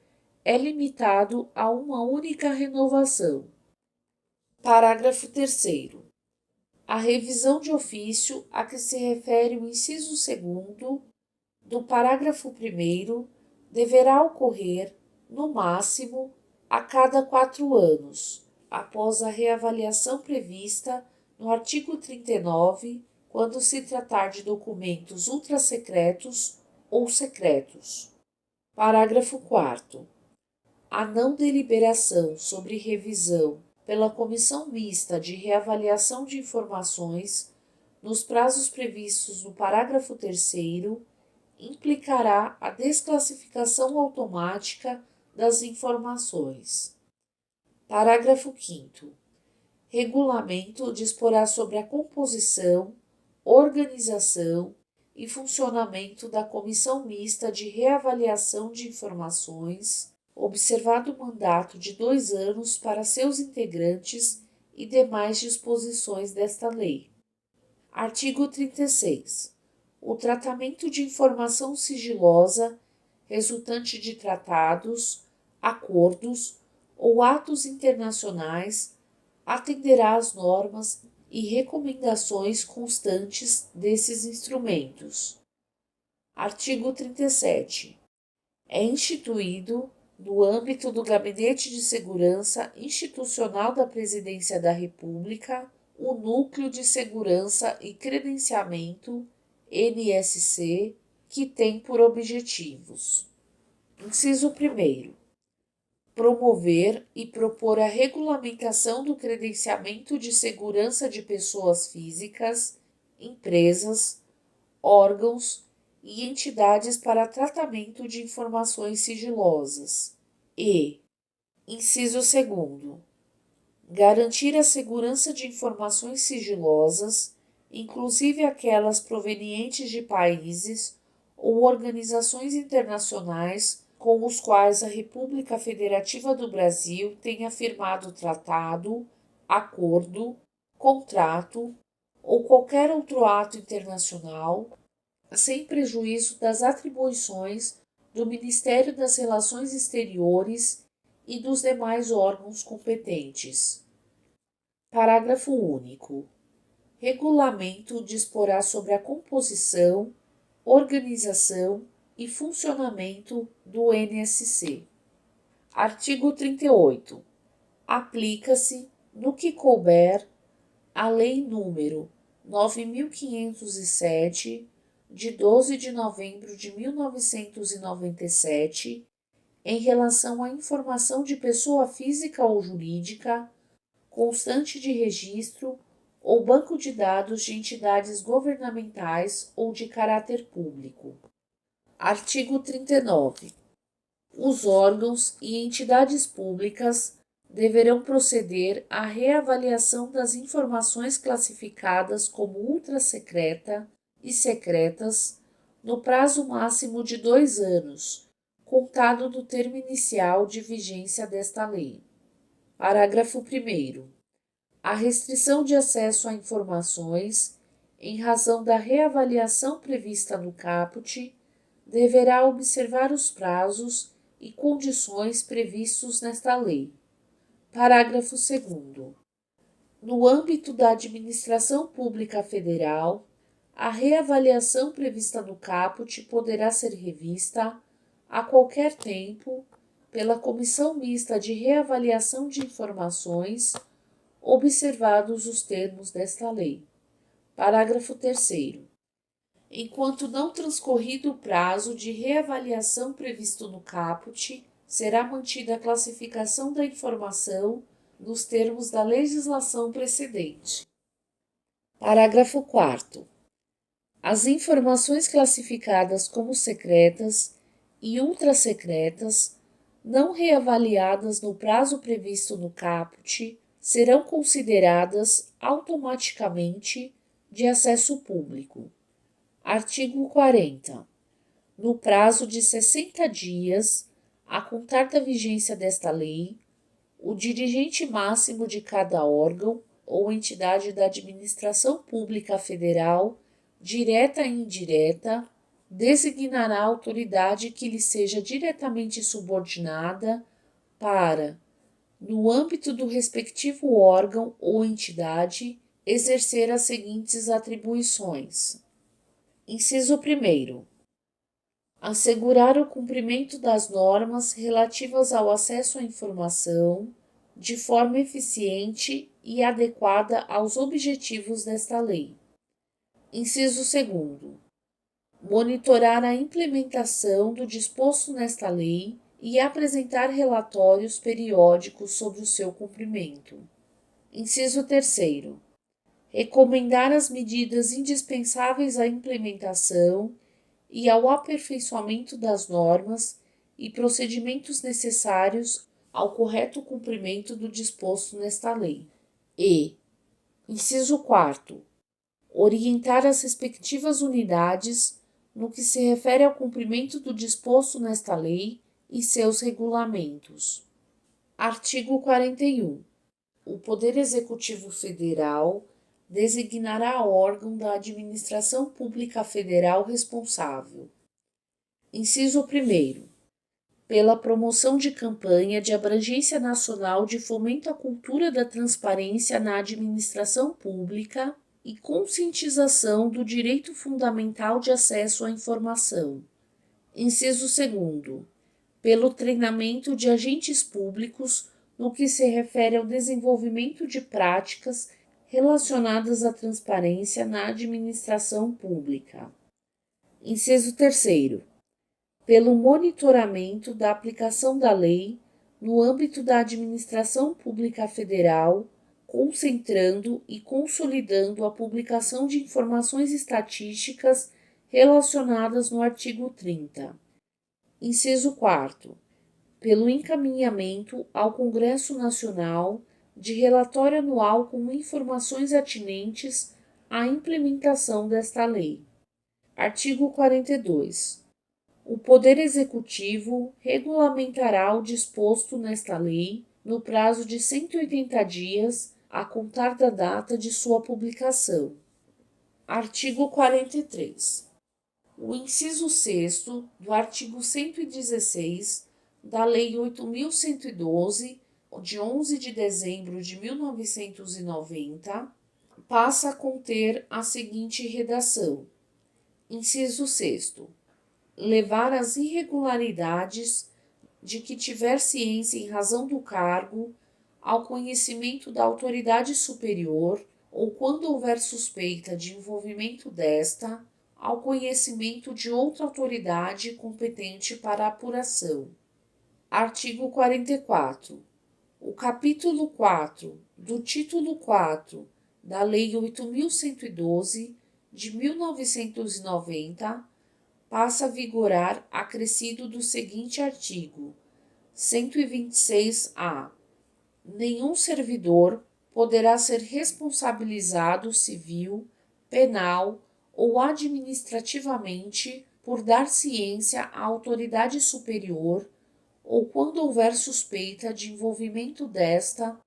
é limitado a uma única renovação. Parágrafo 3º. A revisão de ofício a que se refere o inciso 2º do parágrafo 1º deverá ocorrer, no máximo, a cada 4 anos, após a reavaliação prevista no artigo 39, quando se tratar de documentos ultrasecretos ou secretos. Parágrafo 4º. A não deliberação sobre revisão pela Comissão Mista de Reavaliação de Informações, nos prazos previstos no parágrafo 3º, implicará a desclassificação automática das informações. Parágrafo 5º. Regulamento disporá sobre a composição, organização e funcionamento da Comissão Mista de Reavaliação de Informações, observado o mandato de 2 anos para seus integrantes e demais disposições desta lei. Artigo 36. O tratamento de informação sigilosa resultante de tratados, acordos ou atos internacionais atenderá às normas e recomendações constantes desses instrumentos. Artigo 37. É instituído, no âmbito do Gabinete de Segurança Institucional da Presidência da República, o Núcleo de Segurança e Credenciamento, NSC, que tem por objetivos: inciso 1º, promover e propor a regulamentação do credenciamento de segurança de pessoas físicas, empresas, órgãos e entidades para tratamento de informações sigilosas. E, inciso 2º, garantir a segurança de informações sigilosas, inclusive aquelas provenientes de países ou organizações internacionais com os quais a República Federativa do Brasil tenha firmado tratado, acordo, contrato ou qualquer outro ato internacional sem prejuízo das atribuições do Ministério das Relações Exteriores e dos demais órgãos competentes. Parágrafo único. Regulamento disporá sobre a composição, organização e funcionamento do NSC. Artigo 38. Aplica-se, no que couber, a Lei nº 9.507, de 12 de novembro de 1997, em relação à informação de pessoa física ou jurídica, constante de registro ou banco de dados de entidades governamentais ou de caráter público. Artigo 39. Os órgãos e entidades públicas deverão proceder à reavaliação das informações classificadas como ultrasecreta e secretas no prazo máximo de 2 anos, contado do termo inicial de vigência desta lei. Parágrafo 1º. A restrição de acesso a informações, em razão da reavaliação prevista no caput, deverá observar os prazos e condições previstos nesta lei. Parágrafo 2º. No âmbito da Administração Pública Federal, a reavaliação prevista no caput poderá ser revista, a qualquer tempo, pela Comissão Mista de Reavaliação de Informações, observados os termos desta lei. Parágrafo 3º. Enquanto não transcorrido o prazo de reavaliação previsto no caput, será mantida a classificação da informação nos termos da legislação precedente. Parágrafo 4º. As informações classificadas como secretas e ultrasecretas, não reavaliadas no prazo previsto no caput, serão consideradas automaticamente de acesso público. Artigo 40. No prazo de 60 dias, a contar da vigência desta lei, o dirigente máximo de cada órgão ou entidade da administração pública federal, direta e indireta, designará a autoridade que lhe seja diretamente subordinada para, no âmbito do respectivo órgão ou entidade, exercer as seguintes atribuições. Inciso 1º. Assegurar o cumprimento das normas relativas ao acesso à informação de forma eficiente e adequada aos objetivos desta lei. Inciso 2º. Monitorar a implementação do disposto nesta lei e apresentar relatórios periódicos sobre o seu cumprimento. Inciso 3º. Recomendar as medidas indispensáveis à implementação e ao aperfeiçoamento das normas e procedimentos necessários ao correto cumprimento do disposto nesta lei. E, inciso 4º, orientar as respectivas unidades no que se refere ao cumprimento do disposto nesta lei e seus regulamentos. Artigo 41. O Poder Executivo Federal designará órgão da Administração Pública Federal responsável. Inciso 1º. Pela promoção de campanha de abrangência nacional de fomento à cultura da transparência na administração pública e conscientização do direito fundamental de acesso à informação. Inciso 2º. Pelo treinamento de agentes públicos no que se refere ao desenvolvimento de práticas relacionadas à transparência na administração pública. Inciso 3º. Pelo monitoramento da aplicação da lei no âmbito da administração pública federal, concentrando e consolidando a publicação de informações estatísticas relacionadas no artigo 30. Inciso 4º. Pelo encaminhamento ao Congresso Nacional de relatório anual com informações atinentes à implementação desta lei. Artigo 42. O Poder Executivo regulamentará o disposto nesta lei no prazo de 180 dias a contar da data de sua publicação. Artigo 43. o inciso 6º do artigo 116 da Lei 8.112, de 11 de dezembro de 1990, passa a conter a seguinte redação: inciso 6º. Levar as irregularidades de que tiver ciência em razão do cargo ao conhecimento da autoridade superior ou, quando houver suspeita de envolvimento desta, ao conhecimento de outra autoridade competente para a apuração. Artigo 44. O capítulo 4 do título 4 da Lei 8.112, de 1990, passa a vigorar acrescido do seguinte artigo 126-A. Nenhum servidor poderá ser responsabilizado civil, penal ou administrativamente por dar ciência à autoridade superior ou, quando houver suspeita de envolvimento desta,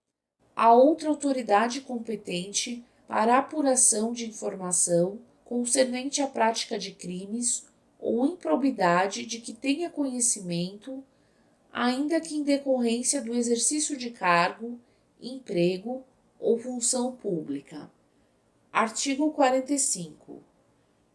a outra autoridade competente para a apuração de informação concernente à prática de crimes ou improbidade de que tenha conhecimento, ainda que em decorrência do exercício de cargo, emprego ou função pública. Artigo 45.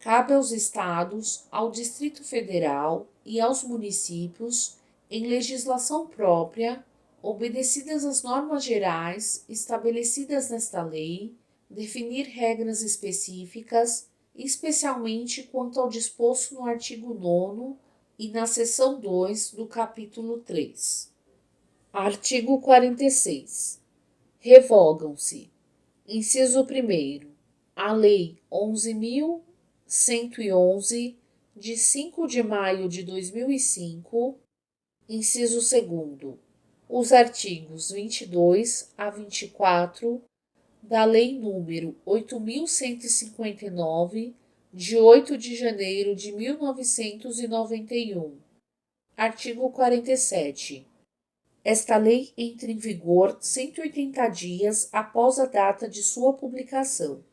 Cabe aos Estados, ao Distrito Federal e aos municípios, em legislação própria, obedecidas as normas gerais estabelecidas nesta lei, definir regras específicas, especialmente quanto ao disposto no artigo 9º e na seção 2 do capítulo 3. Artigo 46. Revogam-se: inciso 1º, a Lei 11.111, de 5 de maio de 2005, inciso 2º, os artigos 22 a 24 da Lei nº 8.159, de 8 de janeiro de 1991. Artigo 47. Esta lei entra em vigor 180 dias após a data de sua publicação.